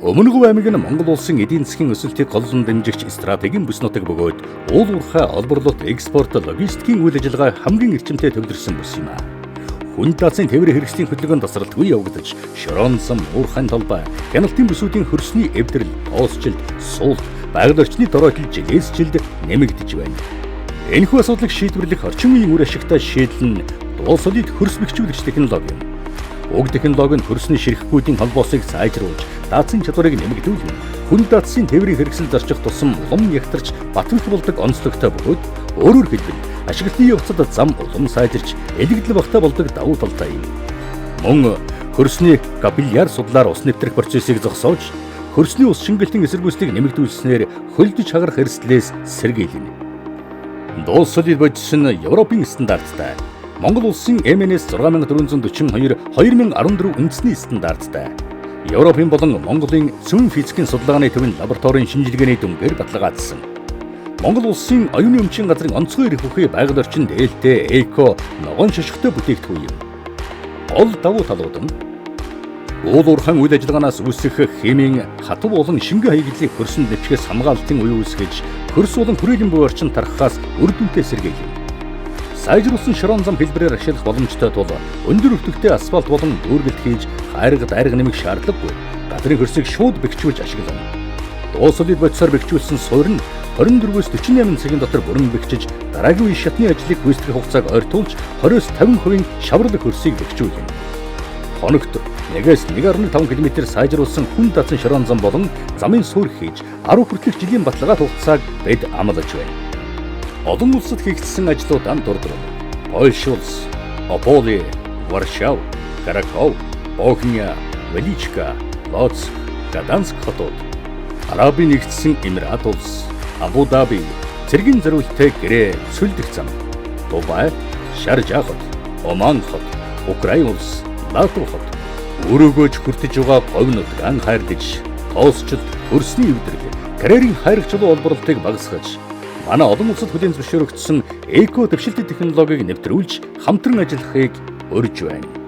Өмнөг аймаг нь Монгол улсын эдийн засгийн өсөлтийг голлон дэмжигч стратегийн бүс нутаг бөгөөд уул уурхай олборлолт, экспорт, логистикийн үйл ажиллагаа хамгийн эрчимтэй төвлөрсөн бүс юм а. Хүн даацын тээврийн хэрэгслийн хөдөлгөөнд тасралтгүй явагдаж, шорон зам, уурхайн толбай, хяналтын бүсүүдийн хөрсний эвдрэл, тоосчлд, суул, байгаль орчны дороотлол жилээсжилд нэмэгдэж байна. Энэхүү асуудлыг шийдвэрлэх орчин үеийн үр ашигтай шийдэл нь дуу солид хөрс бэхжүүлэгч технологи юм. Уг технологи нь хөрсний ширхгүүдийн холбоосыг сайжруулж, даацын чадварыг нэмэгдүүлэн, хүн даацын тээврийн хэрэгсэл зарчих тусам улам ягтарч батлах болдог онцлогтой бөгөөд өөрөөр хэлбэл ашиглалтын явцад зам улам сайжирч элэгдэл багтаа болдог давуу талтай юм. Мөн хөрсний капилляр судлаар ус нэвтрэх процессыг зогсоож, хөрсний ус шингэлтийн эсэргүүцлийг нэмэгдүүлснээр хөлдөж хагарах эрсдлээс сэргийлнэ. Дуу солид бодис нь Европын стандарттай. Монгол улсын МНС 6442 2014 үндэсний стандарттай. Европын болон Монголын цөм физикийн судалгааны төвийн лабораторийн шинжилгээний дүнгээр баталгаажсан. Монгол улсын оюуны өмчийн газрын онцгой эрх бүхий байгаль орчин дээлтэй эко ногоон шошготой бүтээгдэхүүн юм. Гол давуу талууд нь уул уурхайн үйл ажиллагаанаас үүсэх химийн хатуу болон шингэн хаягдлыг хөрсөн дэвчгээс хамгаалтын үе үүсгэж, хөрс болон хүрээлэн буй орчин тархахаас үр дүнтэй сэргийлнэ. Сайжруулсан шорон зам хэлбэрээр ашиглах боломжтой тул өндөр өвтөгтэй асфальт болон дүүргэлт хийж хайрга дайрга нэмэх шаардлагагүй. Газрын хөрсийг шууд бэхжүүлж ашиглана. Дуу солид бодисоор бэхжүүлсэн суурь нь 24-өөс 48 цагийн дотор бүрэн бэхжиж, дараагийн үе шатны ажлыг гүйцэтгэх хугацааг ойртуулж 20-50% шавралх хөрсийг бэхжүүлнэ. Хоногт 1-1.5 км сайжруулсан хүн даацсан шорон зам болон замын суурь хийж 10 хүртэлх жилийн баталгаат хугацааг бид амлаж байна. Олон улсад хийгдсэн ажлуудаа дурдвал Польш улс, Ополи, Варшав, Краков, Бохния, Величка, Лоцк, Гданьск хотууд, Арабын нэгдсэн Эмират улс, Абу Даби, цэргийн зориулттай Гэрээ, Сүлдэх зам, Дубай, Шаржа хот, Оман хот, Украин улс, Латв хот, өрөөгөөж хүртэж байгаа говьнууд ан хайрлаж, тоосчлд, хөрсний эвдрэл, карьерийн хайргчлуу олборлтыг багасгаж, манай олон улсад хүлээн зөвшөөрөгдсөн эко дэвшилтийн технологиг нэвтрүүлж хамтран ажиллахыг урьж байна.